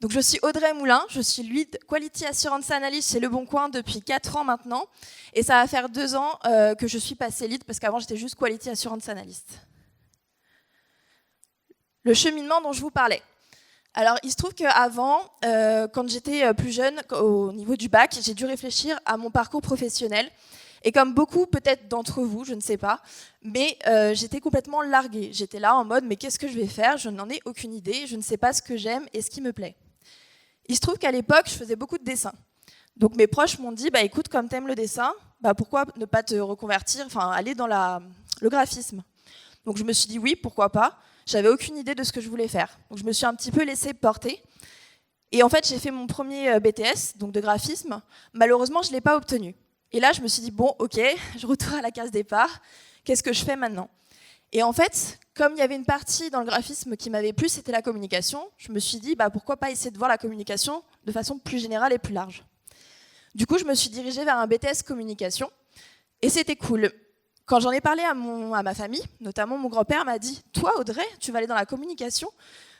Donc, je suis Audrey Moulin, je suis Lead Quality Assurance Analyst chez Le Bon Coin depuis 4 ans maintenant. Et ça va faire 2 ans que je suis passée Lead, parce qu'avant, j'étais juste Quality Assurance Analyst. Le cheminement dont je vous parlais. Alors, il se trouve qu'avant, quand j'étais plus jeune, au niveau du bac, j'ai dû réfléchir à mon parcours professionnel. Et comme beaucoup peut-être d'entre vous, je ne sais pas, mais j'étais complètement larguée. J'étais là en mode, mais qu'est-ce que je vais faire? Je n'en ai aucune idée, je ne sais pas ce que j'aime et ce qui me plaît. Il se trouve qu'à l'époque, je faisais beaucoup de dessins. Donc mes proches m'ont dit, bah, écoute, comme tu aimes le dessin, bah, pourquoi ne pas te reconvertir, enfin aller dans le graphisme? Donc je me suis dit oui, pourquoi pas. J'avais aucune idée de ce que je voulais faire. Donc je me suis un petit peu laissée porter. Et en fait, j'ai fait mon premier BTS, donc de graphisme. Malheureusement, je ne l'ai pas obtenu. Et là, je me suis dit, bon, ok, je retourne à la case départ. Qu'est-ce que je fais maintenant? Et en fait, comme il y avait une partie dans le graphisme qui m'avait plu, c'était la communication, je me suis dit, bah, pourquoi pas essayer de voir la communication de façon plus générale et plus large. Du coup, je me suis dirigée vers un BTS communication. Et c'était cool. Quand j'en ai parlé à ma famille, notamment mon grand-père m'a dit, toi, Audrey, tu vas aller dans la communication,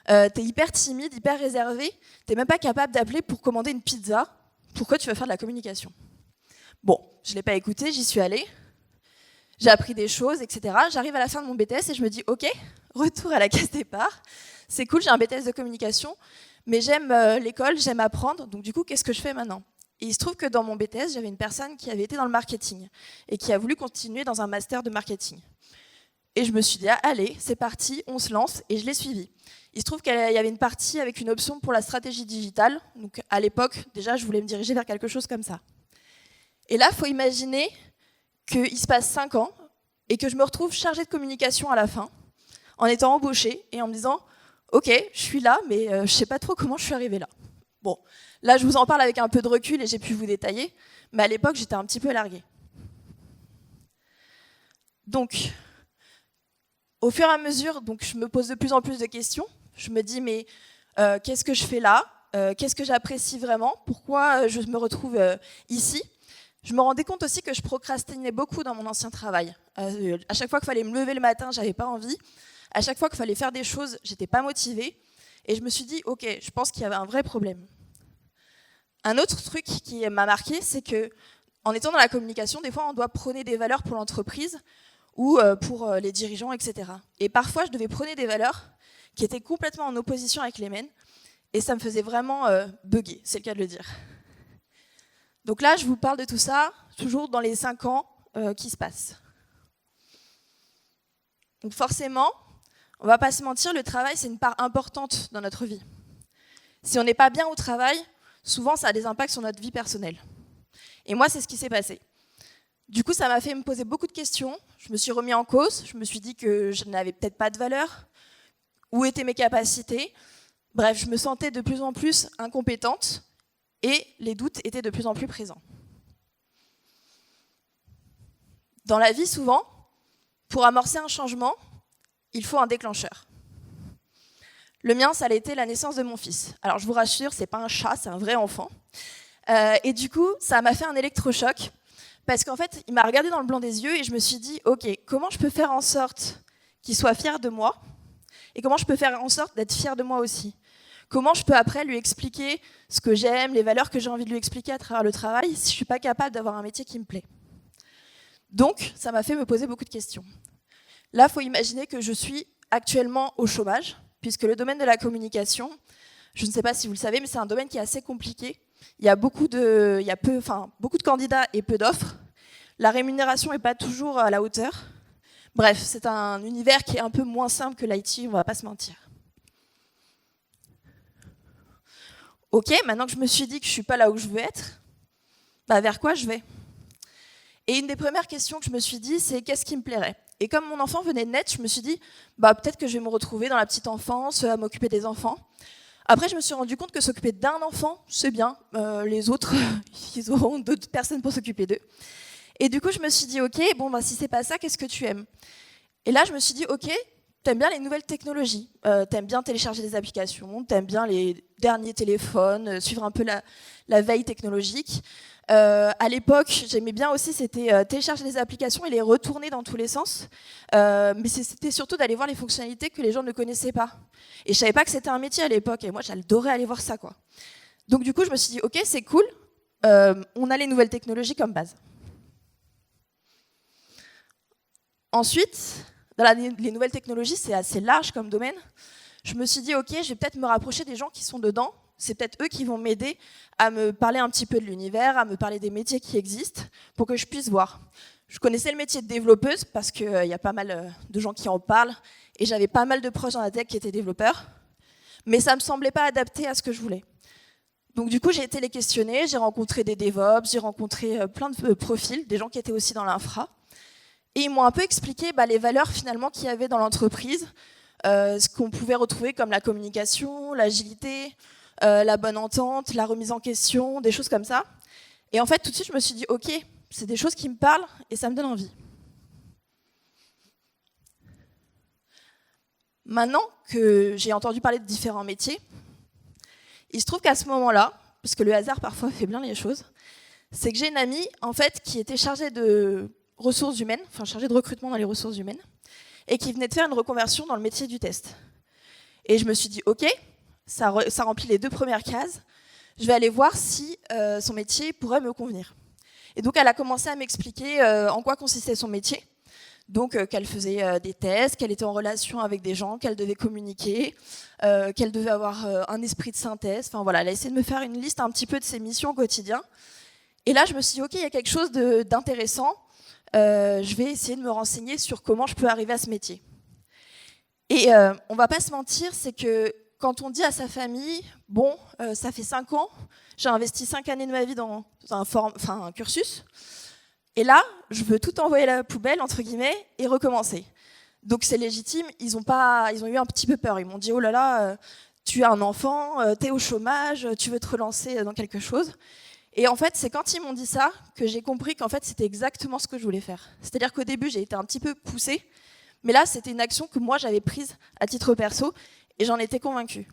t'es hyper timide, hyper réservée, t'es même pas capable d'appeler pour commander une pizza, pourquoi tu vas faire de la communication? Bon, je ne l'ai pas écouté, j'y suis allée, j'ai appris des choses, etc. J'arrive à la fin de mon BTS et je me dis, ok, retour à la case départ, c'est cool, j'ai un BTS de communication, mais j'aime l'école, j'aime apprendre, donc du coup, qu'est-ce que je fais maintenant? Et il se trouve que dans mon BTS, j'avais une personne qui avait été dans le marketing et qui a voulu continuer dans un master de marketing. Et je me suis dit, ah, allez, c'est parti, on se lance, et je l'ai suivi. Il se trouve qu'il y avait une partie avec une option pour la stratégie digitale, donc à l'époque, déjà, je voulais me diriger vers quelque chose comme ça. Et là, il faut imaginer qu'il se passe 5 ans et que je me retrouve chargée de communication à la fin, en étant embauchée et en me disant « Ok, je suis là, mais je ne sais pas trop comment je suis arrivée là. » Bon, là, je vous en parle avec un peu de recul et j'ai pu vous détailler, mais à l'époque, j'étais un petit peu larguée. Donc, au fur et à mesure, donc, je me pose de plus en plus de questions. Je me dis « Mais qu'est-ce que je fais là? Qu'est-ce que j'apprécie vraiment? Pourquoi je me retrouve ici ?» Je me rendais compte aussi que je procrastinais beaucoup dans mon ancien travail. À chaque fois qu'il fallait me lever le matin, j'avais pas envie. À chaque fois qu'il fallait faire des choses, j'étais pas motivée. Et je me suis dit, ok, je pense qu'il y avait un vrai problème. Un autre truc qui m'a marqué, c'est que en étant dans la communication, des fois, on doit prôner des valeurs pour l'entreprise ou pour les dirigeants, etc. Et parfois, je devais prôner des valeurs qui étaient complètement en opposition avec les miennes. Et ça me faisait vraiment bugger, c'est le cas de le dire. Donc là, je vous parle de tout ça, toujours dans les 5 ans qui se passent. Donc forcément, on ne va pas se mentir, le travail, c'est une part importante dans notre vie. Si on n'est pas bien au travail, souvent, ça a des impacts sur notre vie personnelle. Et moi, c'est ce qui s'est passé. Du coup, ça m'a fait me poser beaucoup de questions. Je me suis remis en cause. Je me suis dit que je n'avais peut-être pas de valeur. Où étaient mes capacités? Bref, je me sentais de plus en plus incompétente. Et les doutes étaient de plus en plus présents. Dans la vie, souvent, pour amorcer un changement, il faut un déclencheur. Le mien, ça a été la naissance de mon fils. Alors, je vous rassure, c'est pas un chat, c'est un vrai enfant. Et du coup, ça m'a fait un électrochoc, parce qu'en fait, il m'a regardé dans le blanc des yeux et je me suis dit, ok, comment je peux faire en sorte qu'il soit fier de moi? Et comment je peux faire en sorte d'être fier de moi aussi? Comment je peux après lui expliquer ce que j'aime, les valeurs que j'ai envie de lui expliquer à travers le travail, si je ne suis pas capable d'avoir un métier qui me plaît? Donc, ça m'a fait me poser beaucoup de questions. Là, il faut imaginer que je suis actuellement au chômage, puisque le domaine de la communication, je ne sais pas si vous le savez, mais c'est un domaine qui est assez compliqué. Il y a beaucoup de candidats et peu d'offres. La rémunération n'est pas toujours à la hauteur. Bref, c'est un univers qui est un peu moins simple que l'IT, on ne va pas se mentir. Ok, maintenant que je me suis dit que je ne suis pas là où je veux être, bah vers quoi je vais? Et une des premières questions que je me suis dit, c'est qu'est-ce qui me plairait? Et comme mon enfant venait de naître, je me suis dit, bah peut-être que je vais me retrouver dans la petite enfance, à m'occuper des enfants. Après, je me suis rendu compte que s'occuper d'un enfant, c'est bien. Les autres, ils auront d'autres personnes pour s'occuper d'eux. Et du coup, je me suis dit, ok, bon, bah, si c'est pas ça, qu'est-ce que tu aimes? Et là, je me suis dit, ok, t'aimes bien les nouvelles technologies, t'aimes bien télécharger des applications, t'aimes bien les derniers téléphones, suivre un peu la veille technologique. À l'époque, j'aimais bien aussi, c'était télécharger des applications et les retourner dans tous les sens. Mais c'était surtout d'aller voir les fonctionnalités que les gens ne connaissaient pas. Et je savais pas que c'était un métier à l'époque, et moi j'adorais aller voir ça, quoi. Donc du coup, je me suis dit, ok, c'est cool, on a les nouvelles technologies comme base. Ensuite, dans les nouvelles technologies, c'est assez large comme domaine. Je me suis dit, ok, je vais peut-être me rapprocher des gens qui sont dedans. C'est peut-être eux qui vont m'aider à me parler un petit peu de l'univers, à me parler des métiers qui existent, pour que je puisse voir. Je connaissais le métier de développeuse, parce qu'il y a pas mal de gens qui en parlent, et j'avais pas mal de proches dans la tech qui étaient développeurs, mais ça ne me semblait pas adapté à ce que je voulais. Donc du coup, j'ai été les questionner, j'ai rencontré des DevOps, j'ai rencontré plein de profils, des gens qui étaient aussi dans l'infra, et ils m'ont un peu expliqué les valeurs finalement qu'il y avait dans l'entreprise, ce qu'on pouvait retrouver comme la communication, l'agilité, la bonne entente, la remise en question, des choses comme ça. Et en fait, tout de suite, je me suis dit, ok, c'est des choses qui me parlent et ça me donne envie. Maintenant que j'ai entendu parler de différents métiers, il se trouve qu'à ce moment-là, parce que le hasard parfois fait bien les choses, c'est que j'ai une amie en fait qui était chargée de ressources humaines, enfin chargée de recrutement dans les ressources humaines, et qui venait de faire une reconversion dans le métier du test. Et je me suis dit, ok, ça remplit les 2 premières cases, je vais aller voir si son métier pourrait me convenir. Et donc elle a commencé à m'expliquer en quoi consistait son métier. Donc qu'elle faisait des tests, qu'elle était en relation avec des gens, qu'elle devait communiquer, qu'elle devait avoir un esprit de synthèse. Enfin voilà, elle a essayé de me faire une liste un petit peu de ses missions au quotidien. Et là, je me suis dit, ok, il y a quelque chose d'intéressant. Je vais essayer de me renseigner sur comment je peux arriver à ce métier. Et on va pas se mentir, c'est que quand on dit à sa famille, bon, ça fait 5 ans, j'ai investi 5 années de ma vie dans un cursus, et là, je veux tout envoyer à la poubelle, entre guillemets, et recommencer. Donc c'est légitime, ils ont eu un petit peu peur. Ils m'ont dit, oh là là, tu as un enfant, tu es au chômage, tu veux te relancer dans quelque chose. Et en fait, c'est quand ils m'ont dit ça que j'ai compris qu'en fait, c'était exactement ce que je voulais faire. C'est-à-dire qu'au début, j'ai été un petit peu poussée, mais là, c'était une action que moi, j'avais prise à titre perso, et j'en étais convaincue.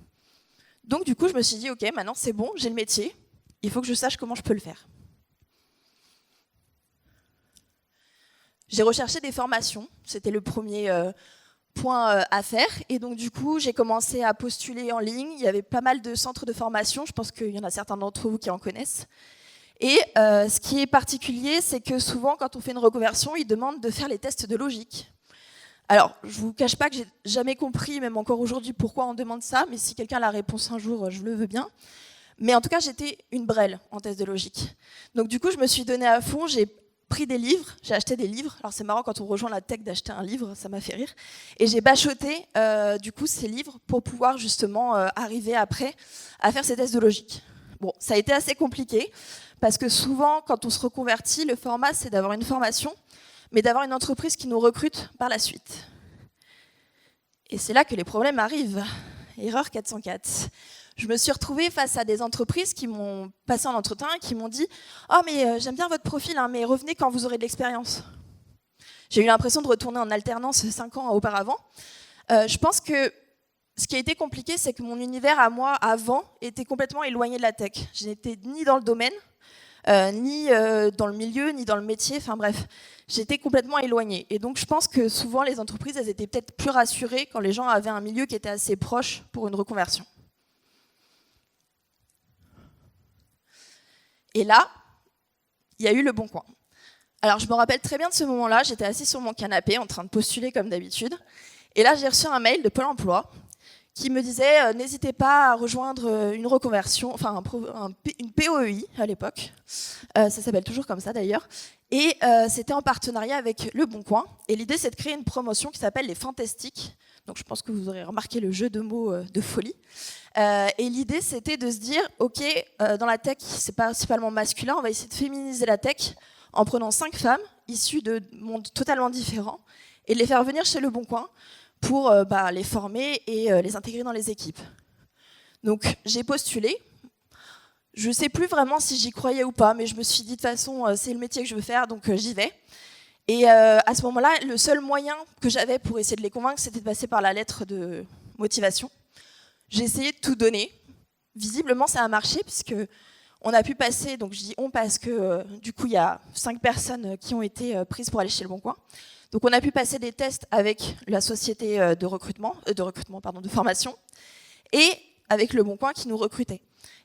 Donc du coup, je me suis dit, ok, maintenant c'est bon, j'ai le métier, il faut que je sache comment je peux le faire. J'ai recherché des formations, c'était le premier point à faire, et donc du coup, j'ai commencé à postuler en ligne. Il y avait pas mal de centres de formation, je pense qu'il y en a certains d'entre vous qui en connaissent. Et ce qui est particulier, c'est que souvent, quand on fait une reconversion, ils demandent de faire les tests de logique. Alors, je ne vous cache pas que j'ai jamais compris, même encore aujourd'hui, pourquoi on demande ça, mais si quelqu'un a la réponse un jour, je le veux bien. Mais en tout cas, j'étais une brêle en test de logique. Donc du coup, je me suis donnée à fond, j'ai pris des livres, j'ai acheté des livres. Alors c'est marrant quand on rejoint la tech d'acheter un livre, ça m'a fait rire. Et j'ai bachoté du coup ces livres pour pouvoir justement arriver après à faire ces tests de logique. Bon, ça a été assez compliqué parce que souvent quand on se reconvertit, le format c'est d'avoir une formation, mais d'avoir une entreprise qui nous recrute par la suite. Et c'est là que les problèmes arrivent. Erreur 404. Je me suis retrouvée face à des entreprises qui m'ont passé en entretien et qui m'ont dit « Oh, mais j'aime bien votre profil, hein, mais revenez quand vous aurez de l'expérience. » J'ai eu l'impression de retourner en alternance 5 ans auparavant. Je pense que ce qui a été compliqué, c'est que mon univers à moi, avant, était complètement éloigné de la tech. Je n'étais ni dans le domaine, ni dans le milieu, ni dans le métier, enfin bref, j'étais complètement éloignée. Et donc je pense que souvent les entreprises, elles étaient peut-être plus rassurées quand les gens avaient un milieu qui était assez proche pour une reconversion. Et là, il y a eu le Bon Coin. Alors je me rappelle très bien de ce moment-là, j'étais assise sur mon canapé en train de postuler comme d'habitude. Et là, j'ai reçu un mail de Pôle emploi qui me disait n'hésitez pas à rejoindre une reconversion, enfin une POEI à l'époque, ça s'appelle toujours comme ça d'ailleurs, et c'était en partenariat avec Le Bon Coin, et l'idée c'est de créer une promotion qui s'appelle les Fantastiques, donc je pense que vous aurez remarqué le jeu de mots de folie, et l'idée c'était de se dire, ok, dans la tech c'est principalement masculin, on va essayer de féminiser la tech en prenant 5 femmes issues de mondes totalement différents, et de les faire venir chez Le Bon Coin, pour les former et les intégrer dans les équipes. Donc j'ai postulé. Je ne sais plus vraiment si j'y croyais ou pas, mais je me suis dit de toute façon c'est le métier que je veux faire, donc j'y vais. Et à ce moment-là, le seul moyen que j'avais pour essayer de les convaincre, c'était de passer par la lettre de motivation. J'ai essayé de tout donner. Visiblement, ça a marché, puisque on a pu passer, donc je dis on parce que du coup, il y a 5 personnes qui ont été prises pour aller chez Le Bon Coin. Donc on a pu passer des tests avec la société de formation, et avec Le Bon Coin qui nous recrutait.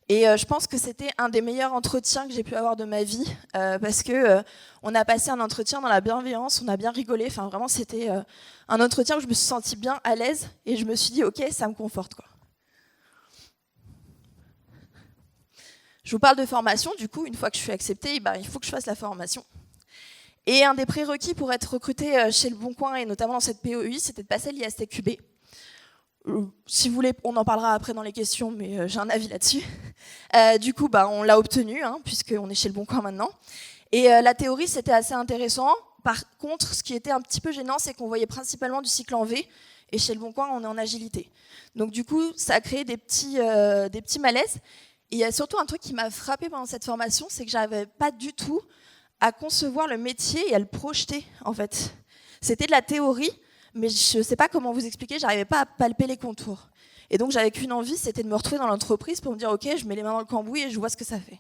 Et je pense que c'était un des meilleurs entretiens que j'ai pu avoir de ma vie, parce que on a passé un entretien dans la bienveillance, on a bien rigolé, enfin vraiment c'était un entretien où je me suis sentie bien à l'aise, et je me suis dit ok, ça me conforte, quoi. Je vous parle de formation, du coup, une fois que je suis acceptée, il faut que je fasse la formation. Et un des prérequis pour être recruté chez Le Bon Coin, et notamment dans cette POI, c'était de passer l'ISTQB. Si vous voulez, on en parlera après dans les questions, mais j'ai un avis là-dessus. Du coup, on l'a obtenu, puisqu'on est chez Le Bon Coin maintenant. Et la théorie, c'était assez intéressant. Par contre, ce qui était un petit peu gênant, c'est qu'on voyait principalement du cycle en V, et chez Le Bon Coin, on est en agilité. Donc du coup, ça a créé des petits malaises. Et il y a surtout un truc qui m'a frappé pendant cette formation, c'est que j'avais pas du tout à concevoir le métier et à le projeter, en fait. C'était de la théorie, mais je ne sais pas comment vous expliquer, j'arrivais pas à palper les contours. Et donc j'avais qu'une envie, c'était de me retrouver dans l'entreprise pour me dire ok, je mets les mains dans le cambouis et je vois ce que ça fait.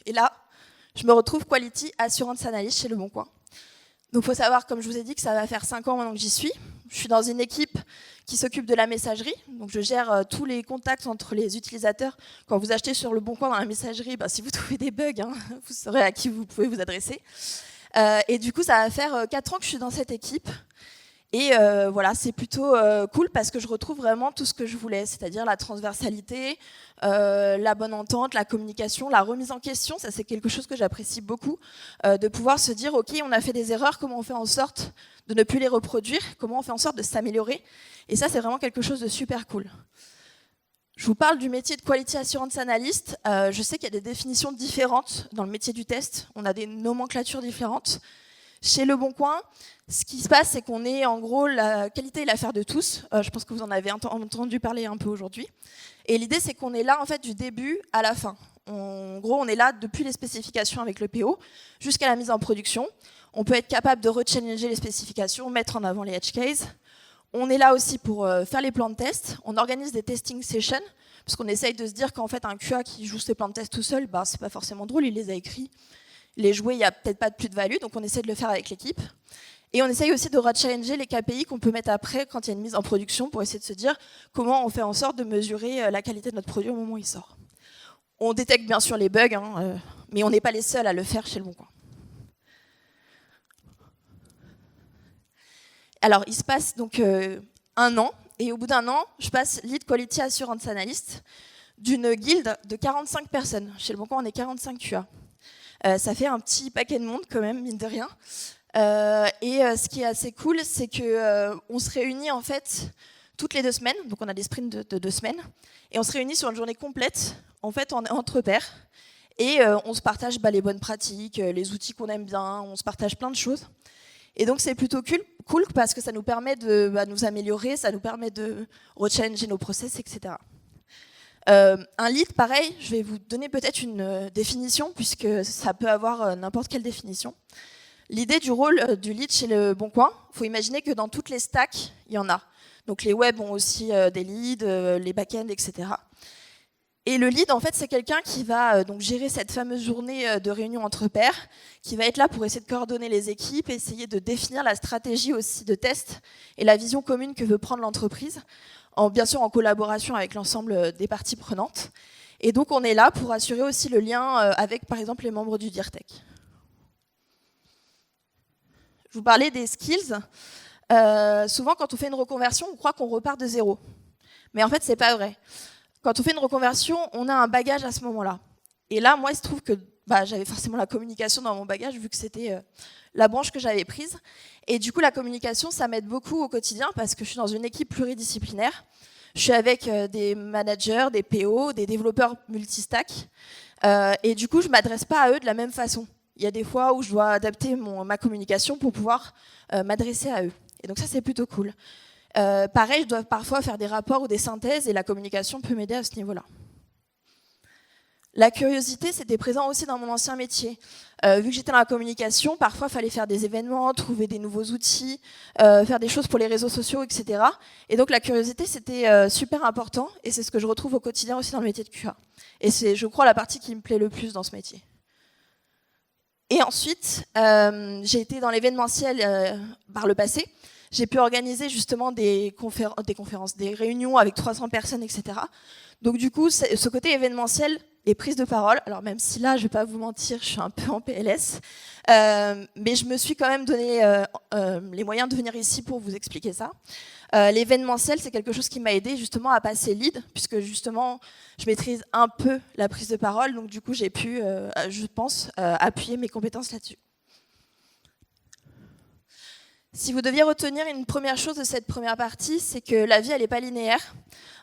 Et là, je me retrouve Quality Assurance Analyst chez Le Bon Coin. Donc il faut savoir, comme je vous ai dit, que ça va faire 5 ans maintenant que j'y suis. Je suis dans une équipe qui s'occupe de la messagerie. Donc je gère tous les contacts entre les utilisateurs. Quand vous achetez sur Le Bon Coin dans la messagerie, si vous trouvez des bugs, vous saurez à qui vous pouvez vous adresser. Et du coup, ça va faire 4 ans que je suis dans cette équipe. Et voilà, c'est plutôt cool parce que je retrouve vraiment tout ce que je voulais, c'est-à-dire la transversalité, la bonne entente, la communication, la remise en question. Ça, c'est quelque chose que j'apprécie beaucoup, de pouvoir se dire, ok, on a fait des erreurs, comment on fait en sorte de ne plus les reproduire, comment on fait en sorte de s'améliorer. Et ça, c'est vraiment quelque chose de super cool. Je vous parle du métier de Quality Assurance Analyst. Je sais qu'il y a des définitions différentes dans le métier du test. On a des nomenclatures différentes. Chez Le Bon Coin, ce qui se passe, c'est qu'on est en gros la qualité et l'affaire de tous. Je pense que vous en avez entendu parler un peu aujourd'hui. Et l'idée, c'est qu'on est là en fait du début à la fin. En gros, on est là depuis les spécifications avec le PO jusqu'à la mise en production. On peut être capable de rechallenger les spécifications, mettre en avant les edge cases. On est là aussi pour faire les plans de test. On organise des testing sessions, parce qu'on essaye de se dire qu'en fait, un QA qui joue ses plans de test tout seul, c'est pas forcément drôle, il les a écrits. Les jouer, il n'y a peut-être pas de plus-value, donc on essaie de le faire avec l'équipe. Et on essaye aussi de rechallenger les KPI qu'on peut mettre après quand il y a une mise en production pour essayer de se dire comment on fait en sorte de mesurer la qualité de notre produit au moment où il sort. On détecte bien sûr les bugs, mais on n'est pas les seuls à le faire chez Le Bon Coin. Alors, il se passe donc 1 an, et au bout d'1 an, je passe Lead Quality Assurance Analyst d'une guilde de 45 personnes. Chez Le Bon Coin, on est 45 QA. Ça fait un petit paquet de monde quand même, mine de rien. Ce qui est assez cool, c'est qu'on se réunit en fait toutes les 2 semaines, donc on a des sprints de 2 semaines, et on se réunit sur une journée complète, en fait entre pairs, et on se partage les bonnes pratiques, les outils qu'on aime bien, on se partage plein de choses. Et donc c'est plutôt cool parce que ça nous permet de nous améliorer, ça nous permet de rechallenger nos process, etc. Un lead, pareil, je vais vous donner peut-être une définition, puisque ça peut avoir n'importe quelle définition. L'idée du rôle du lead chez Le Bon Coin, il faut imaginer que dans toutes les stacks, il y en a. Donc les web ont aussi des leads, les back-ends, etc. Et le lead, en fait, c'est quelqu'un qui va donc gérer cette fameuse journée de réunion entre pairs, qui va être là pour essayer de coordonner les équipes, essayer de définir la stratégie aussi de test et la vision commune que veut prendre l'entreprise, bien sûr en collaboration avec l'ensemble des parties prenantes. Et donc on est là pour assurer aussi le lien avec, par exemple, les membres du DIRTech. Je vous parlais des skills. Souvent, quand on fait une reconversion, on croit qu'on repart de zéro. Mais en fait, c'est pas vrai. Quand on fait une reconversion, on a un bagage à ce moment-là. Et là, moi, il se trouve que j'avais forcément la communication dans mon bagage, vu que c'était la branche que j'avais prise. Et du coup, la communication, ça m'aide beaucoup au quotidien, parce que je suis dans une équipe pluridisciplinaire. Je suis avec des managers, des PO, des développeurs multistack. Et du coup, je ne m'adresse pas à eux de la même façon. Il y a des fois où je dois adapter ma communication pour pouvoir m'adresser à eux. Et donc ça, c'est plutôt cool. Pareil, je dois parfois faire des rapports ou des synthèses, et la communication peut m'aider à ce niveau-là. La curiosité, c'était présent aussi dans mon ancien métier. Vu que j'étais dans la communication, parfois, il fallait faire des événements, trouver des nouveaux outils, faire des choses pour les réseaux sociaux, etc. Et donc, la curiosité, c'était super important. Et c'est ce que je retrouve au quotidien aussi dans le métier de QA. Et c'est, je crois, la partie qui me plaît le plus dans ce métier. Et ensuite, j'ai été dans l'événementiel par le passé. J'ai pu organiser justement des conférences, des réunions avec 300 personnes, etc. Donc du coup, ce côté événementiel et prise de parole, alors même si là, je ne vais pas vous mentir, je suis un peu en PLS, mais je me suis quand même donné les moyens de venir ici pour vous expliquer ça. L'événementiel, c'est quelque chose qui m'a aidé justement à passer lead, puisque justement, je maîtrise un peu la prise de parole, donc du coup, j'ai pu, je pense, appuyer mes compétences là-dessus. Si vous deviez retenir une première chose de cette première partie, c'est que la vie, elle n'est pas linéaire.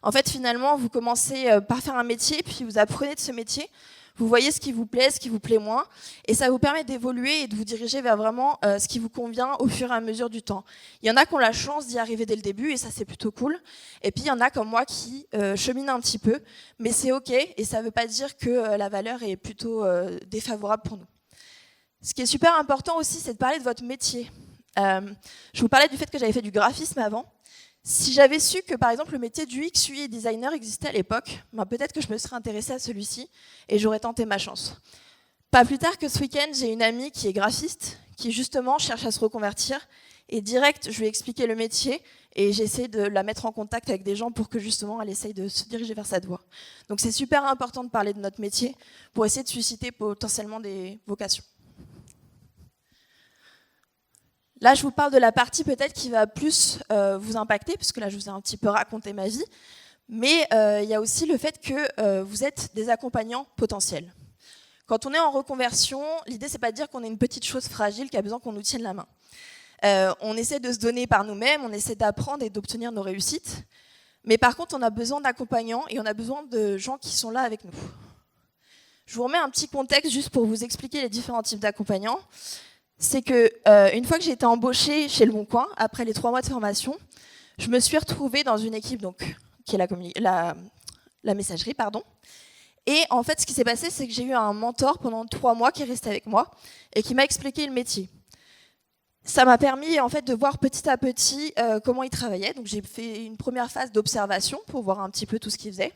En fait, finalement, vous commencez par faire un métier, puis vous apprenez de ce métier, vous voyez ce qui vous plaît, ce qui vous plaît moins, et ça vous permet d'évoluer et de vous diriger vers vraiment ce qui vous convient au fur et à mesure du temps. Il y en a qui ont la chance d'y arriver dès le début, et ça, c'est plutôt cool. Et puis, il y en a comme moi qui cheminent un petit peu, mais c'est OK, et ça ne veut pas dire que la valeur est plutôt défavorable pour nous. Ce qui est super important aussi, c'est de parler de votre métier. Je vous parlais du fait que j'avais fait du graphisme avant. Si j'avais su que, par exemple, le métier du UX, UI designer existait à l'époque, ben peut-être que je me serais intéressée à celui-ci et j'aurais tenté ma chance. Pas plus tard que ce week-end, j'ai une amie qui est graphiste, qui justement cherche à se reconvertir. Et direct, je lui ai expliqué le métier et j'ai essayé de la mettre en contact avec des gens pour que justement elle essaye de se diriger vers cette voie. Donc c'est super important de parler de notre métier pour essayer de susciter potentiellement des vocations. Là, je vous parle de la partie peut-être qui va plus vous impacter, puisque là, je vous ai un petit peu raconté ma vie. Mais il y a aussi le fait que vous êtes des accompagnants potentiels. Quand on est en reconversion, l'idée, c'est pas de dire qu'on est une petite chose fragile qui a besoin qu'on nous tienne la main. On essaie de se donner par nous-mêmes, on essaie d'apprendre et d'obtenir nos réussites. Mais par contre, on a besoin d'accompagnants et on a besoin de gens qui sont là avec nous. Je vous remets un petit contexte juste pour vous expliquer les différents types d'accompagnants. C'est que une fois que j'ai été embauchée chez Le Bon Coin, après les 3 mois de formation, je me suis retrouvée dans une équipe donc, qui est la messagerie, pardon. Et en fait, ce qui s'est passé, c'est que j'ai eu un mentor pendant 3 mois qui est resté avec moi et qui m'a expliqué le métier. Ça m'a permis en fait de voir petit à petit comment il travaillait. Donc j'ai fait une première phase d'observation pour voir un petit peu tout ce qu'il faisait.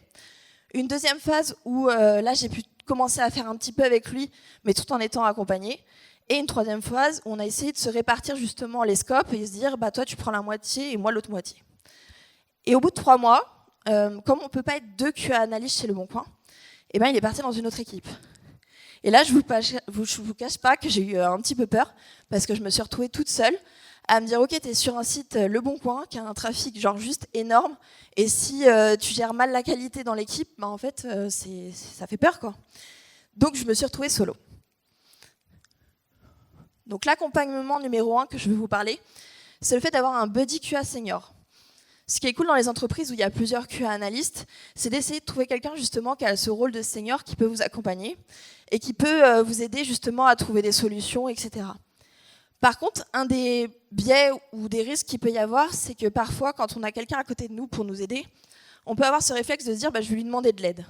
Une deuxième phase où là j'ai pu commencer à faire un petit peu avec lui, mais tout en étant accompagnée. Et une troisième phase où on a essayé de se répartir justement les scopes et se dire bah toi tu prends la moitié et moi l'autre moitié. Et au bout de 3 mois, comme on ne peut pas être 2 QA analystes chez Le Bon Coin, eh ben, il est parti dans une autre équipe. Et là, je ne vous cache pas que j'ai eu un petit peu peur parce que je me suis retrouvée toute seule à me dire ok, tu es sur un site Le Bon Coin qui a un trafic genre juste énorme et si tu gères mal la qualité dans l'équipe, bah, en fait ça fait peur quoi. Donc je me suis retrouvée solo. Donc l'accompagnement numéro 1 que je vais vous parler, c'est le fait d'avoir un buddy QA senior. Ce qui est cool dans les entreprises où il y a plusieurs QA analystes, c'est d'essayer de trouver quelqu'un justement qui a ce rôle de senior qui peut vous accompagner et qui peut vous aider justement à trouver des solutions, etc. Par contre, un des biais ou des risques qu'il peut y avoir, c'est que parfois, quand on a quelqu'un à côté de nous pour nous aider, on peut avoir ce réflexe de se dire bah, « je vais lui demander de l'aide ».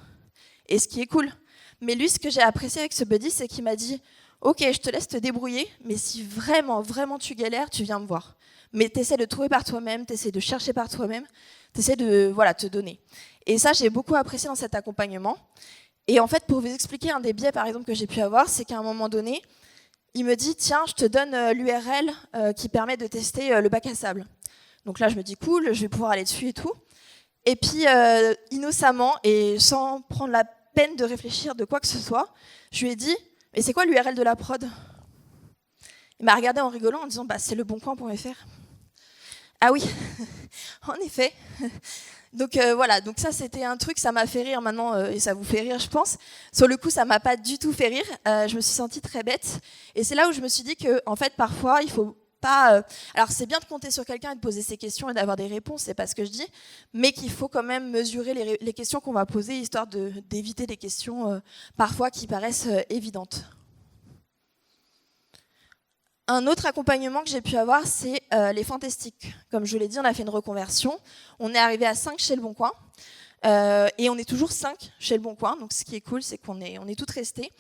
Et ce qui est cool. Mais lui, ce que j'ai apprécié avec ce buddy, c'est qu'il m'a dit « ok, je te laisse te débrouiller, mais si vraiment, vraiment tu galères, tu viens me voir ». Mais tu essaies de trouver par toi-même, tu essaies de chercher par toi-même, tu essaies de te donner. Et ça, j'ai beaucoup apprécié dans cet accompagnement. Et en fait, pour vous expliquer un des biais, par exemple, que j'ai pu avoir, c'est qu'à un moment donné, il me dit, tiens, je te donne l'URL qui permet de tester le bac à sable. Donc là, je me dis, cool, je vais pouvoir aller dessus et tout. Et puis, innocemment, et sans prendre la peine de réfléchir de quoi que ce soit, je lui ai dit, mais c'est quoi l'URL de la prod? Il m'a regardé en rigolant en disant, bah, c'est leboncoin.fr. Ah oui, en effet. Donc voilà, donc ça c'était un truc, ça m'a fait rire maintenant, et ça vous fait rire je pense. Sur le coup, ça m'a pas du tout fait rire, je me suis sentie très bête. Et c'est là où je me suis dit que en fait, parfois, il faut pas... alors c'est bien de compter sur quelqu'un et de poser ses questions et d'avoir des réponses, c'est pas ce que je dis, mais qu'il faut quand même mesurer les questions qu'on va poser, histoire d'éviter des questions parfois qui paraissent évidentes. Un autre accompagnement que j'ai pu avoir, c'est les fantastiques. Comme je vous l'ai dit, on a fait une reconversion. On est arrivé à 5 chez Le Bon Coin. Et on est toujours 5 chez Le Bon Coin, donc ce qui est cool, c'est qu'on est toutes restées.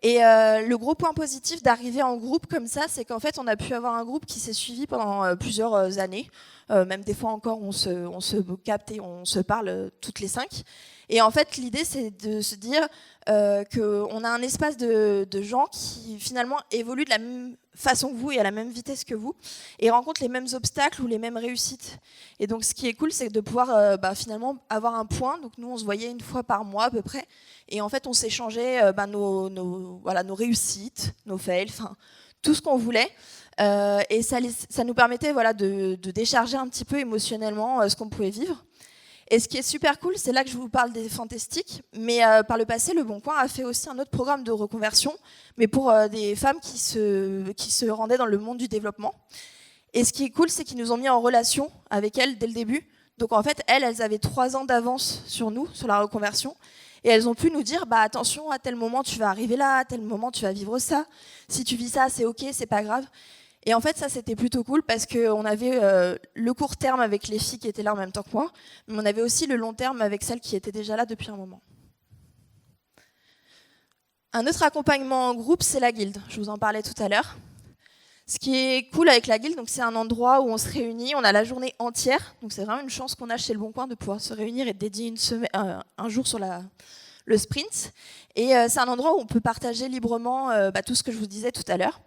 Et le gros point positif d'arriver en groupe comme ça, c'est qu'en fait, on a pu avoir un groupe qui s'est suivi pendant plusieurs années. Même des fois encore, on se capte et on se parle toutes les 5. Et en fait, l'idée, c'est de se dire qu'on a un espace de gens qui finalement évoluent de la même façon que vous et à la même vitesse que vous, et rencontrent les mêmes obstacles ou les mêmes réussites. Et donc, ce qui est cool, c'est de pouvoir finalement avoir un point. Donc, nous, on se voyait une fois par mois à peu près, et en fait, on s'échangeait nos réussites, nos fails, enfin tout ce qu'on voulait. Et ça nous permettait de décharger un petit peu émotionnellement ce qu'on pouvait vivre. Et ce qui est super cool, c'est là que je vous parle des fantastiques, mais par le passé, Le Bon Coin a fait aussi un autre programme de reconversion, mais pour des femmes qui se rendaient dans le monde du développement. Et ce qui est cool, c'est qu'ils nous ont mis en relation avec elles dès le début. Donc en fait, elles avaient 3 ans d'avance sur nous, sur la reconversion, et elles ont pu nous dire, attention, à tel moment tu vas arriver là, à tel moment tu vas vivre ça, si tu vis ça, c'est ok, c'est pas grave. Et en fait, ça, c'était plutôt cool parce qu'on avait le court terme avec les filles qui étaient là en même temps que moi, mais on avait aussi le long terme avec celles qui étaient déjà là depuis un moment. Un autre accompagnement en groupe, c'est la guilde. Je vous en parlais tout à l'heure. Ce qui est cool avec la guilde, c'est un endroit où on se réunit, on a la journée entière, donc c'est vraiment une chance qu'on a chez Le Bon Coin de pouvoir se réunir et de dédier un jour sur le sprint. Et c'est un endroit où on peut partager librement tout ce que je vous disais tout à l'heure.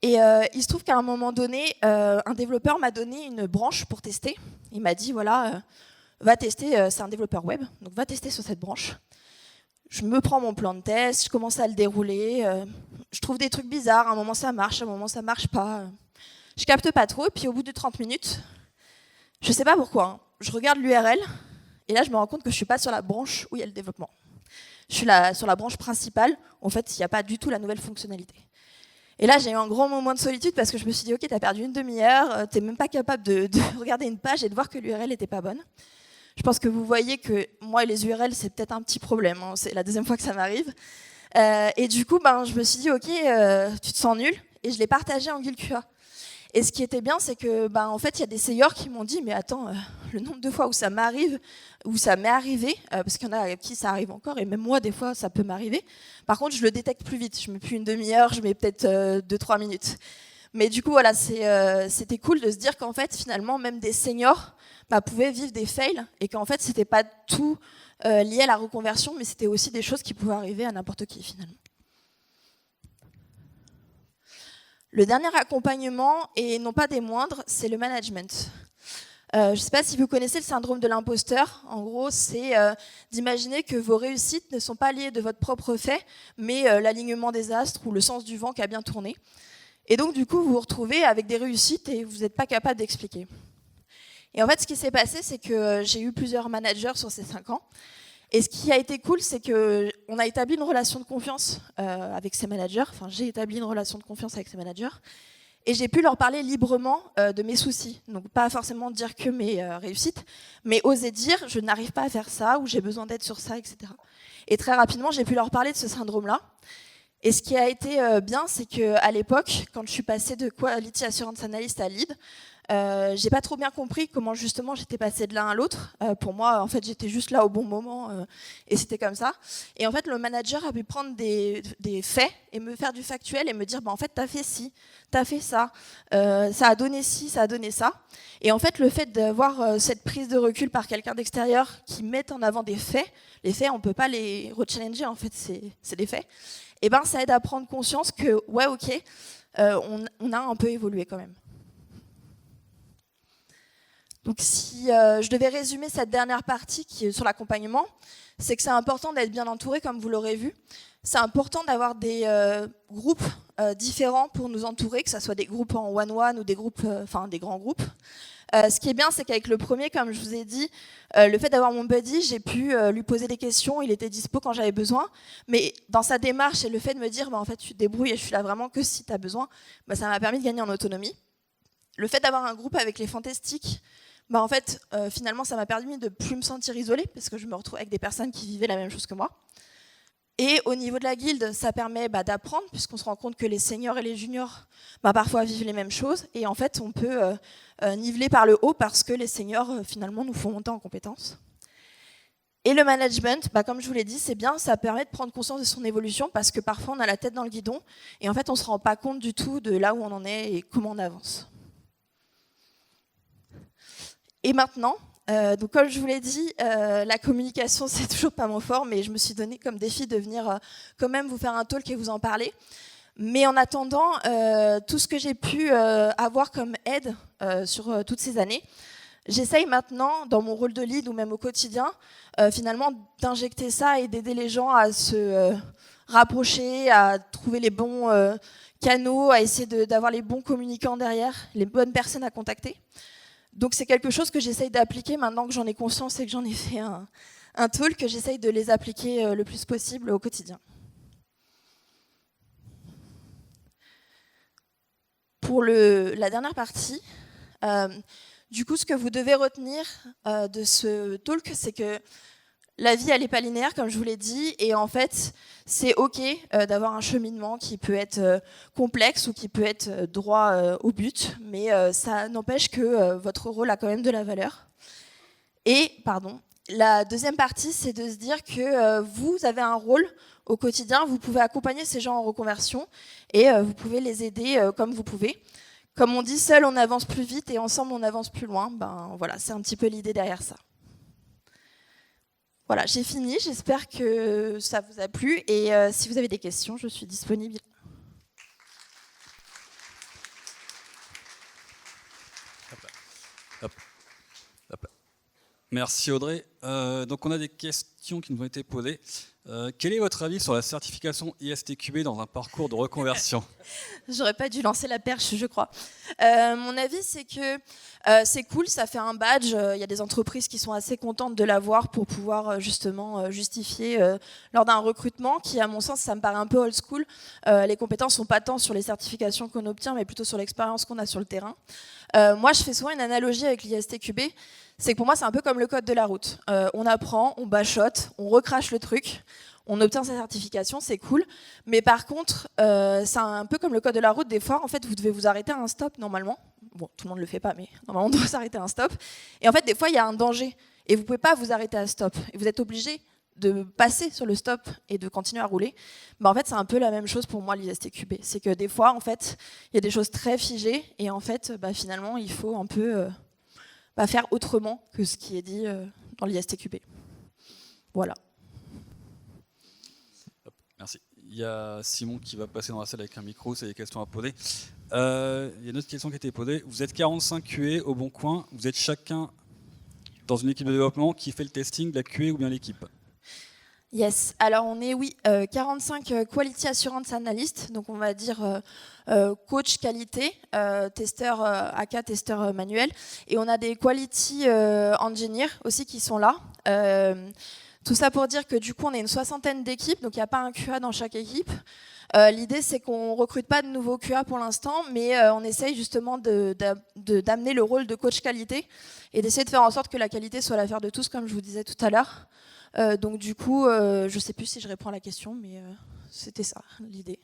Et il se trouve qu'à un moment donné, un développeur m'a donné une branche pour tester. Il m'a dit, va tester, c'est un développeur web, donc va tester sur cette branche. Je me prends mon plan de test, je commence à le dérouler, je trouve des trucs bizarres, à un moment ça marche, à un moment ça marche pas. Je capte pas trop, et puis au bout de 30 minutes, je sais pas pourquoi, je regarde l'URL, et là je me rends compte que je suis pas sur la branche où il y a le développement. Je suis sur la branche principale, en fait il n'y a pas du tout la nouvelle fonctionnalité. Et là, j'ai eu un grand moment de solitude parce que je me suis dit, ok, t'as perdu une demi-heure, t'es même pas capable de regarder une page et de voir que l'URL n'était pas bonne. Je pense que vous voyez que moi et les URL, c'est peut-être un petit problème. Hein. C'est la deuxième fois que ça m'arrive. Et du coup, je me suis dit, ok, tu te sens nul. Et je l'ai partagé en GuildQA. Et ce qui était bien, c'est que, en fait, il y a des seniors qui m'ont dit, mais attends, le nombre de fois où ça m'arrive, où ça m'est arrivé, parce qu'il y en a à qui ça arrive encore, et même moi, des fois, ça peut m'arriver. Par contre, je le détecte plus vite. Je mets plus une demi-heure, je mets peut-être 2-3 minutes. Mais du coup, voilà, c'était cool de se dire qu'en fait, finalement, même des seniors pouvaient vivre des fails, et qu'en fait, c'était pas tout lié à la reconversion, mais c'était aussi des choses qui pouvaient arriver à n'importe qui, finalement. Le dernier accompagnement, et non pas des moindres, c'est le management. Je ne sais pas si vous connaissez le syndrome de l'imposteur. En gros, c'est d'imaginer que vos réussites ne sont pas liées de votre propre fait, mais l'alignement des astres ou le sens du vent qui a bien tourné. Et donc, du coup, vous vous retrouvez avec des réussites et vous n'êtes pas capable d'expliquer. Et en fait, ce qui s'est passé, c'est que j'ai eu plusieurs managers sur ces 5 ans. Et ce qui a été cool, c'est qu'on a établi une relation de confiance avec ces managers. Enfin, j'ai établi une relation de confiance avec ces managers. Et j'ai pu leur parler librement de mes soucis. Donc, pas forcément dire que mes réussites, mais oser dire « je n'arrive pas à faire ça » ou « j'ai besoin d'aide sur ça », etc. Et très rapidement, j'ai pu leur parler de ce syndrome-là. Et ce qui a été bien, c'est qu'à l'époque, quand je suis passée de Quality Assurance Analyst à Lead, j'ai pas trop bien compris comment justement j'étais passée de l'un à l'autre. Pour moi, en fait, j'étais juste là au bon moment et c'était comme ça. Et en fait, le manager a pu prendre des faits et me faire du factuel et me dire, en fait, t'as fait ci, t'as fait ça, ça a donné ci, ça a donné ça. Et en fait, le fait d'avoir cette prise de recul par quelqu'un d'extérieur qui met en avant des faits, les faits, on peut pas les rechallenger, en fait, c'est des faits. Et ça aide à prendre conscience que, ouais, ok, on a un peu évolué quand même. Donc si je devais résumer cette dernière partie qui est sur l'accompagnement, c'est que c'est important d'être bien entouré, comme vous l'aurez vu. C'est important d'avoir des groupes différents pour nous entourer, que ce soit des groupes en one-one ou des groupes, des grands groupes. Ce qui est bien, c'est qu'avec le premier, comme je vous ai dit, le fait d'avoir mon buddy, j'ai pu lui poser des questions, il était dispo quand j'avais besoin, mais dans sa démarche et le fait de me dire, en fait, tu te débrouilles et je suis là vraiment que si tu as besoin, ça m'a permis de gagner en autonomie. Le fait d'avoir un groupe avec les fantastiques, en fait, finalement, ça m'a permis de ne plus me sentir isolée, parce que je me retrouve avec des personnes qui vivaient la même chose que moi. Et au niveau de la guilde, ça permet d'apprendre, puisqu'on se rend compte que les seniors et les juniors, parfois vivent les mêmes choses. Et en fait, on peut niveler par le haut, parce que les seniors, finalement, nous font monter en compétences. Et le management, comme je vous l'ai dit, c'est bien, ça permet de prendre conscience de son évolution parce que parfois on a la tête dans le guidon et en fait on ne se rend pas compte du tout de là où on en est et comment on avance. Et maintenant, donc comme je vous l'ai dit, la communication c'est toujours pas mon fort, mais je me suis donné comme défi de venir quand même vous faire un talk et vous en parler. Mais en attendant, tout ce que j'ai pu avoir comme aide sur toutes ces années, j'essaye maintenant, dans mon rôle de lead ou même au quotidien, finalement d'injecter ça et d'aider les gens à se rapprocher, à trouver les bons canaux, à essayer d'avoir les bons communicants derrière, les bonnes personnes à contacter. Donc c'est quelque chose que j'essaye d'appliquer maintenant que j'en ai conscience et que j'en ai fait un talk, que j'essaye de les appliquer le plus possible au quotidien. Pour la dernière partie, du coup, ce que vous devez retenir de ce talk, c'est que la vie, elle n'est pas linéaire, comme je vous l'ai dit, et en fait, c'est OK d'avoir un cheminement qui peut être complexe ou qui peut être droit au but, mais ça n'empêche que votre rôle a quand même de la valeur. Et, la deuxième partie, c'est de se dire que vous avez un rôle au quotidien, vous pouvez accompagner ces gens en reconversion et vous pouvez les aider comme vous pouvez. Comme on dit, seul on avance plus vite et ensemble on avance plus loin. Voilà, c'est un petit peu l'idée derrière ça. Voilà, j'ai fini. J'espère que ça vous a plu. Et si vous avez des questions, je suis disponible. Hop. Merci Audrey. Donc on a des questions qui nous ont été posées. Quel est votre avis sur la certification ISTQB dans un parcours de reconversion ? J'aurais pas dû lancer la perche, je crois. Mon avis, c'est que c'est cool, ça fait un badge. Il y a des entreprises qui sont assez contentes de l'avoir pour pouvoir justement justifier lors d'un recrutement qui, à mon sens, ça me paraît un peu old school. Les compétences sont pas tant sur les certifications qu'on obtient, mais plutôt sur l'expérience qu'on a sur le terrain. Moi, je fais souvent une analogie avec l'ISTQB. C'est que pour moi, c'est un peu comme le code de la route. On apprend, on bachote, on recrache le truc, on obtient sa certification, c'est cool. Mais par contre, c'est un peu comme le code de la route. Des fois, en fait, vous devez vous arrêter à un stop, normalement. Bon, tout le monde ne le fait pas, mais normalement, on doit s'arrêter à un stop. Et en fait, des fois, il y a un danger. Et vous ne pouvez pas vous arrêter à stop. Et vous êtes obligé de passer sur le stop et de continuer à rouler. En fait, c'est un peu la même chose pour moi, l'ISTQB. C'est que des fois, en fait, il y a des choses très figées. Et en fait, finalement, il faut un peu... faire autrement que ce qui est dit dans l'ISTQB. Voilà. Merci. Il y a Simon qui va passer dans la salle avec un micro, c'est des questions à poser. Il y a une autre question qui a été posée. Vous êtes 45 QA au Bon Coin, vous êtes chacun dans une équipe de développement qui fait le testing de la QA ou bien l'équipe ? Yes, alors on est 45 Quality Assurance Analyst, donc on va dire coach qualité, testeur AK, testeur manuel, et on a des Quality Engineers aussi qui sont là. Tout ça pour dire que du coup on est une 60aine d'équipes, donc il n'y a pas un QA dans chaque équipe. L'idée c'est qu'on ne recrute pas de nouveaux QA pour l'instant, mais on essaye justement d'amener le rôle de coach qualité et d'essayer de faire en sorte que la qualité soit l'affaire de tous, comme je vous disais tout à l'heure. Donc du coup, je ne sais plus si je réponds à la question, mais c'était ça l'idée.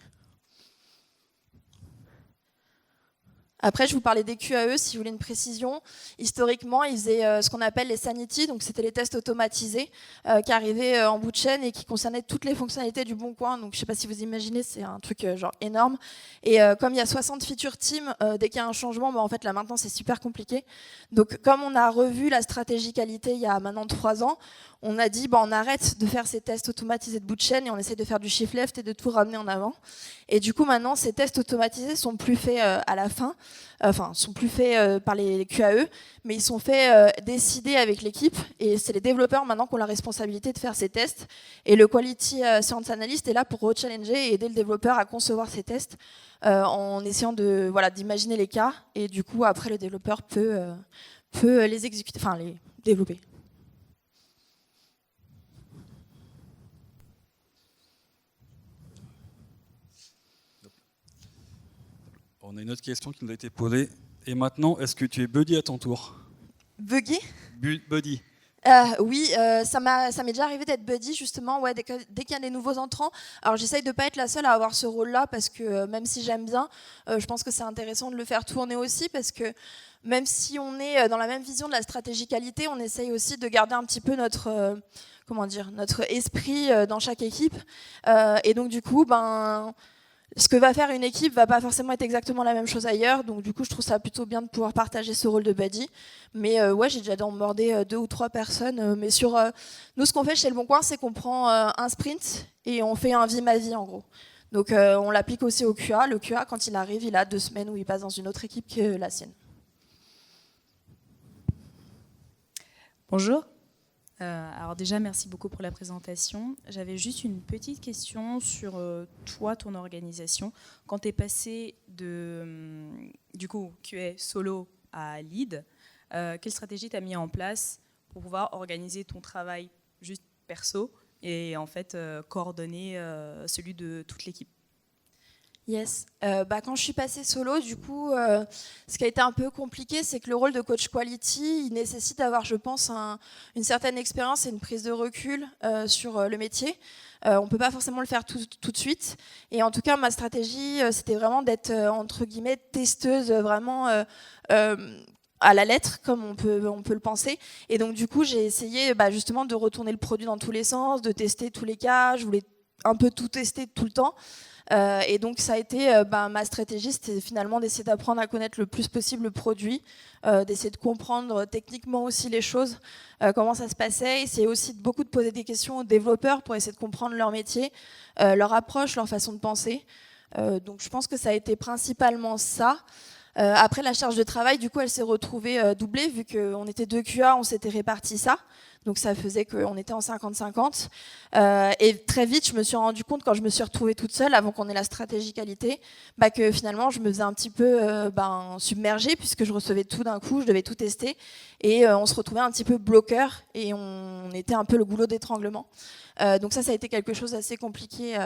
Après, je vous parlais des QAE, si vous voulez une précision. Historiquement, ils faisaient ce qu'on appelle les sanity, donc c'était les tests automatisés qui arrivaient en bout de chaîne et qui concernaient toutes les fonctionnalités du Bon Coin. Donc je ne sais pas si vous imaginez, c'est un truc genre énorme. Et comme il y a 60 feature teams, dès qu'il y a un changement, en fait là maintenant c'est super compliqué. Donc comme on a revu la stratégie qualité il y a maintenant 3 ans, on a dit on arrête de faire ces tests automatisés de bout de chaîne et on essaie de faire du shift left et de tout ramener en avant. Et du coup maintenant ces tests automatisés sont plus faits à la fin, sont plus faits par les QAE, mais ils sont faits décidés avec l'équipe et c'est les développeurs maintenant qui ont la responsabilité de faire ces tests. Et le Quality Assurance Analyst est là pour re-challenger et aider le développeur à concevoir ces tests en essayant d'imaginer les cas et du coup après le développeur peut les exécuter, les développer. On a une autre question qui nous a été posée. Et maintenant, est-ce que tu es buddy à ton tour ? Buggy ? Buddy. Oui, ça m'est déjà arrivé d'être buddy justement, ouais, dès qu'il y a des nouveaux entrants. Alors j'essaye de pas être la seule à avoir ce rôle-là parce que même si j'aime bien, je pense que c'est intéressant de le faire tourner aussi parce que même si on est dans la même vision de la stratégie qualité, on essaye aussi de garder un petit peu notre esprit dans chaque équipe. Et donc du coup, ce que va faire une équipe va pas forcément être exactement la même chose ailleurs, donc du coup je trouve ça plutôt bien de pouvoir partager ce rôle de buddy. Mais ouais, j'ai déjà onboardé 2 ou 3 personnes, mais nous ce qu'on fait chez Le Bon Coin, c'est qu'on prend un sprint et on fait un vie ma vie en gros. Donc on l'applique aussi au QA. Le QA, quand il arrive, il a 2 semaines où il passe dans une autre équipe que la sienne. Bonjour. Alors déjà, merci beaucoup pour la présentation. J'avais juste une petite question sur toi, ton organisation. Quand tu es passé du coup QA solo à lead, quelle stratégie tu as mis en place pour pouvoir organiser ton travail juste perso et en fait coordonner celui de toute l'équipe? Yes. Quand je suis passée solo, du coup, ce qui a été un peu compliqué, c'est que le rôle de coach quality, il nécessite d'avoir, je pense, une certaine expérience et une prise de recul sur le métier. On ne peut pas forcément le faire tout de suite. Et en tout cas, ma stratégie, c'était vraiment d'être, entre guillemets, testeuse, vraiment à la lettre, comme on peut le penser. Et donc, du coup, j'ai essayé justement de retourner le produit dans tous les sens, de tester tous les cas. Je voulais un peu tout tester tout le temps. Et donc ça a été ma stratégie, c'était finalement d'essayer d'apprendre à connaître le plus possible le produit, d'essayer de comprendre techniquement aussi les choses, comment ça se passait, essayer aussi beaucoup de poser des questions aux développeurs pour essayer de comprendre leur métier, leur approche, leur façon de penser. Donc je pense que ça a été principalement ça. Après la charge de travail, du coup, elle s'est retrouvée doublée, vu qu'on était 2 QA, on s'était réparti ça. Donc ça faisait qu'on était en 50-50. Et très vite, je me suis rendu compte, quand je me suis retrouvée toute seule, avant qu'on ait la stratégie qualité, que finalement, je me faisais un petit peu submerger, puisque je recevais tout d'un coup, je devais tout tester. Et on se retrouvait un petit peu bloqueur, et on était un peu le goulot d'étranglement. Donc ça a été quelque chose d'assez compliqué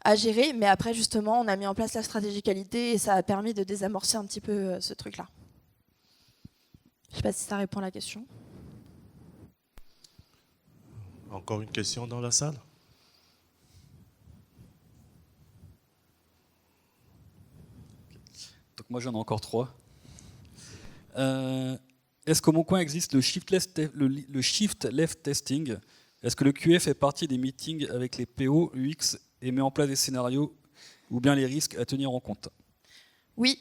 à gérer. Mais après, justement, on a mis en place la stratégie qualité, et ça a permis de désamorcer un petit peu ce truc-là. Je ne sais pas si ça répond à la question. Encore une question dans la salle? Donc moi j'en ai encore 3. Est-ce qu'au Bon Coin existe le shift left testing? Est-ce que le QA fait partie des meetings avec les PO, UX et met en place des scénarios ou bien les risques à tenir en compte? Oui.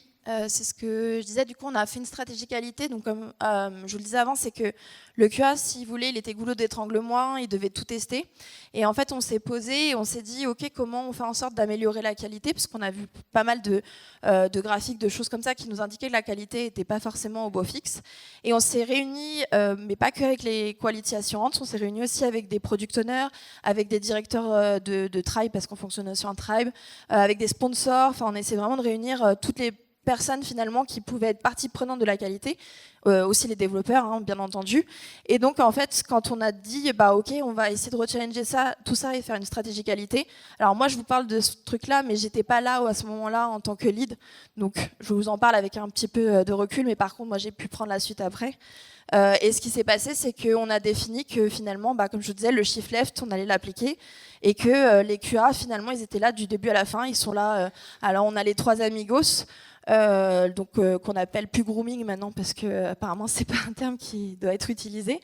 C'est ce que je disais, du coup on a fait une stratégie qualité, donc comme je vous le disais avant, c'est que le QA, s'il voulait, il était goulot d'étranglement, il devait tout tester, et en fait on s'est posé et on s'est dit ok, comment on fait en sorte d'améliorer la qualité, parce qu'on a vu pas mal de graphiques, de choses comme ça qui nous indiquaient que la qualité n'était pas forcément au beau fixe, et on s'est réunis, mais pas que avec les quality assurances, on s'est réunis aussi avec des product owners, avec des directeurs de tribe, parce qu'on fonctionne aussi en tribe, avec des sponsors, enfin on essaie vraiment de réunir toutes les personnes finalement qui pouvaient être partie prenante de la qualité, aussi les développeurs bien entendu. Et donc en fait quand on a dit ok, on va essayer de rechallenger tout ça et faire une stratégie qualité. Alors moi je vous parle de ce truc là, mais j'étais pas là à ce moment là en tant que lead, donc je vous en parle avec un petit peu de recul, mais par contre moi j'ai pu prendre la suite après. Et ce qui s'est passé, c'est qu'on a défini que finalement, comme je vous disais, le shift left, on allait l'appliquer, et que les QA, finalement, ils étaient là du début à la fin. Ils sont là. Alors, on a les 3 amigos, qu'on appelle plus grooming maintenant, parce que apparemment, c'est pas un terme qui doit être utilisé.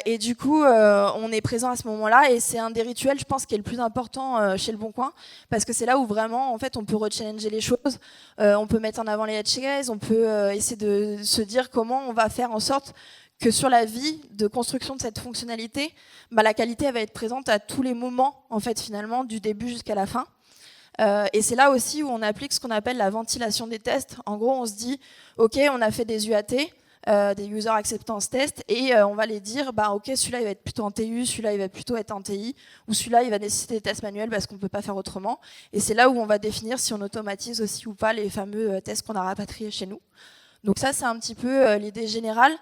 Et du coup, on est présent à ce moment-là, et c'est un des rituels, je pense, qui est le plus important chez Le Bon Coin, parce que c'est là où vraiment, en fait, on peut rechallenger les choses, on peut mettre en avant les edge cases, on peut essayer de se dire comment on va faire en sorte que sur la vie de construction de cette fonctionnalité, la qualité elle va être présente à tous les moments, en fait, finalement, du début jusqu'à la fin. Et c'est là aussi où on applique ce qu'on appelle la ventilation des tests. En gros, on se dit, ok, on a fait des UAT, des User Acceptance Tests, et on va les dire, ok, celui-là il va être plutôt en TU, celui-là il va plutôt être en TI, ou celui-là il va nécessiter des tests manuels parce qu'on ne peut pas faire autrement. Et c'est là où on va définir si on automatise aussi ou pas les fameux tests qu'on a rapatriés chez nous. Donc ça, c'est un petit peu l'idée générale.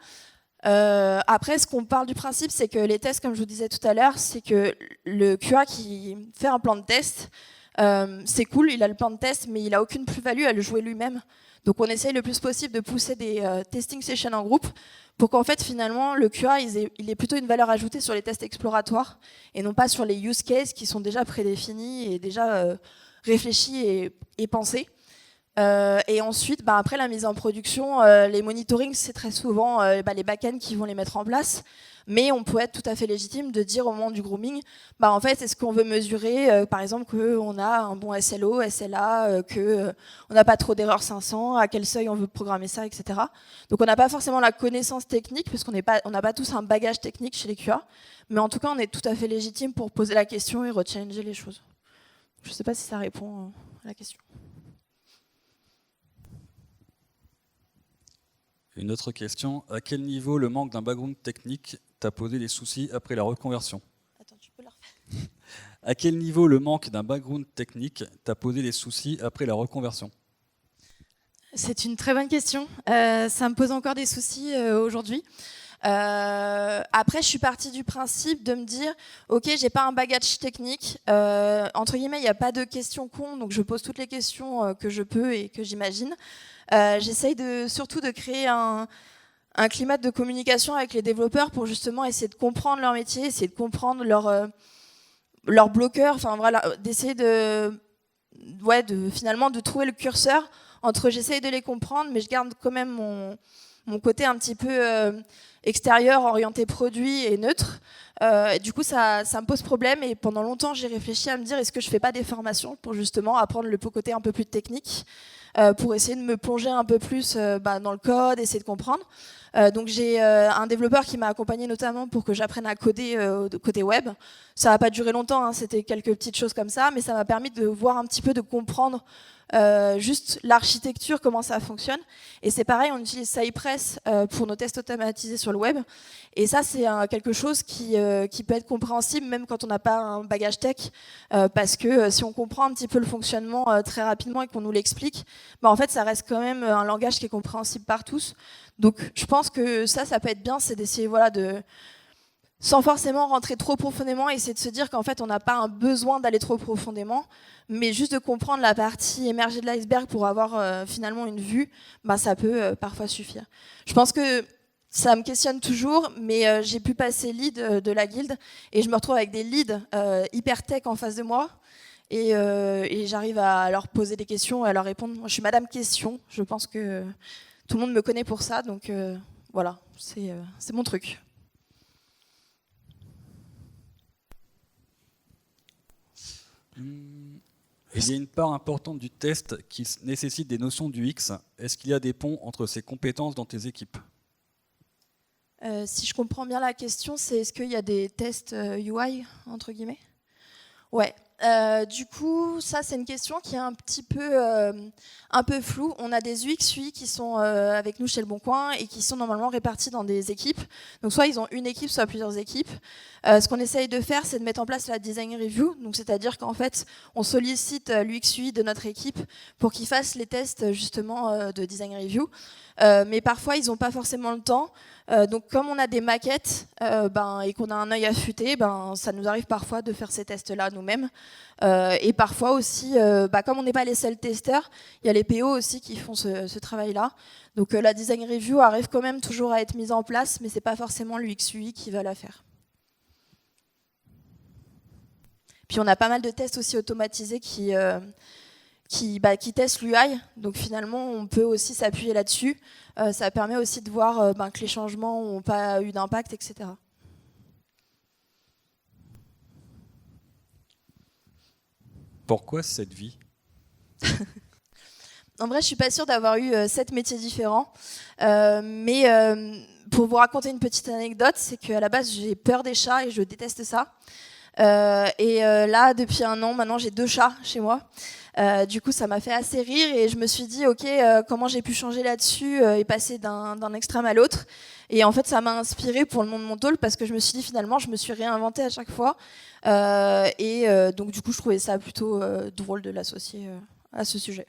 Après, ce qu'on parle du principe, c'est que les tests, comme je vous disais tout à l'heure, c'est que le QA qui fait un plan de test, C'est cool, il a le plan de test, mais il n'a aucune plus-value à le jouer lui-même. Donc on essaye le plus possible de pousser des testing sessions en groupe pour qu'en fait finalement le QA il ait plutôt une valeur ajoutée sur les tests exploratoires et non pas sur les use cases qui sont déjà prédéfinis et déjà réfléchis et pensés. Et ensuite, après la mise en production, les monitorings, c'est très souvent les back-ends qui vont les mettre en place. Mais on peut être tout à fait légitime de dire au moment du grooming, en fait, est-ce qu'on veut mesurer, par exemple, qu'on a un bon SLO, SLA, qu'on n'a pas trop d'erreurs 500, à quel seuil on veut programmer ça, etc. Donc on n'a pas forcément la connaissance technique, puisqu'on n'a pas tous un bagage technique chez les QA, mais en tout cas, on est tout à fait légitime pour poser la question et rechanger les choses. Je ne sais pas si ça répond à la question. Une autre question, à quel niveau le manque d'un background technique t'a posé des soucis après la reconversion? Attends, tu peux la refaire? À quel niveau le manque d'un background technique t'a posé des soucis après la reconversion? C'est une très bonne question. Ça me pose encore des soucis aujourd'hui. Après, je suis partie du principe de me dire, ok, j'ai pas un bagage technique. Entre guillemets, il n'y a pas de questions cons, donc je pose toutes les questions que je peux et que j'imagine. J'essaye surtout de créer un climat de communication avec les développeurs pour justement essayer de comprendre leur métier, essayer de comprendre leur bloqueur, enfin voilà, d'essayer finalement de trouver le curseur entre j'essaye de les comprendre, mais je garde quand même mon côté un petit peu extérieur, orienté produit et neutre. Du coup, ça me pose problème et pendant longtemps, j'ai réfléchi à me dire est-ce que je fais pas des formations pour justement apprendre le côté un peu plus technique, pour essayer de me plonger un peu plus dans le code, essayer de comprendre. Donc j'ai un développeur qui m'a accompagné notamment pour que j'apprenne à coder côté web. Ça n'a pas duré longtemps, hein, c'était quelques petites choses comme ça, mais ça m'a permis de voir un petit peu, de comprendre juste l'architecture, comment ça fonctionne. Et c'est pareil, on utilise Cypress pour nos tests automatisés sur le web. Et ça, c'est quelque chose qui peut être compréhensible même quand on n'a pas un bagage tech, parce que si on comprend un petit peu le fonctionnement très rapidement et qu'on nous l'explique, en fait, ça reste quand même un langage qui est compréhensible par tous. Donc, je pense que ça peut être bien, c'est d'essayer sans forcément rentrer trop profondément, essayer de se dire qu'en fait, on n'a pas un besoin d'aller trop profondément, mais juste de comprendre la partie émergée de l'iceberg pour avoir finalement une vue, ça peut parfois suffire. Je pense que ça me questionne toujours, mais j'ai pu passer lead de la guilde et je me retrouve avec des leads hyper tech en face de moi et j'arrive à leur poser des questions et à leur répondre. Moi, je suis Madame Question, je pense que tout le monde me connaît pour ça, donc voilà, c'est mon truc. Il y a une part importante du test qui nécessite des notions du X. Est-ce qu'il y a des ponts entre ces compétences dans tes équipes? Si je comprends bien la question, c'est est-ce qu'il y a des tests UI, entre guillemets? Ouais. Du coup, ça, c'est une question qui est un peu floue. On a des UX, UI qui sont avec nous chez Le Bon Coin et qui sont normalement répartis dans des équipes. Donc, soit ils ont une équipe, soit plusieurs équipes. Ce qu'on essaye de faire, c'est de mettre en place la design review. Donc, c'est-à-dire qu'en fait, on sollicite l'UX, UI de notre équipe pour qu'ils fassent les tests justement de design review. Mais parfois, ils n'ont pas forcément le temps. Donc, comme on a des maquettes et qu'on a un œil affûté, ça nous arrive parfois de faire ces tests-là nous-mêmes. Et parfois aussi, comme on n'est pas les seuls testeurs, il y a les PO aussi qui font ce travail-là. Donc, la design review arrive quand même toujours à être mise en place, mais ce n'est pas forcément l'UX UI qui va la faire. Puis, on a pas mal de tests aussi automatisés qui testent l'UI, donc finalement on peut aussi s'appuyer là-dessus. Ça permet aussi de voir que les changements n'ont pas eu d'impact, etc. Pourquoi cette vie? En vrai, je suis pas sûre d'avoir eu 7 métiers différents, mais pour vous raconter une petite anecdote, c'est qu'à la base j'ai peur des chats et je déteste ça. Là, depuis 1 an, maintenant j'ai 2 chats chez moi. Du coup, ça m'a fait assez rire et je me suis dit, ok, comment j'ai pu changer là-dessus et passer d'un extrême à l'autre. Et en fait, ça m'a inspiré pour le monde Montaules parce que je me suis dit, finalement, je me suis réinventée à chaque fois. Donc, du coup, je trouvais ça plutôt drôle de l'associer à ce sujet.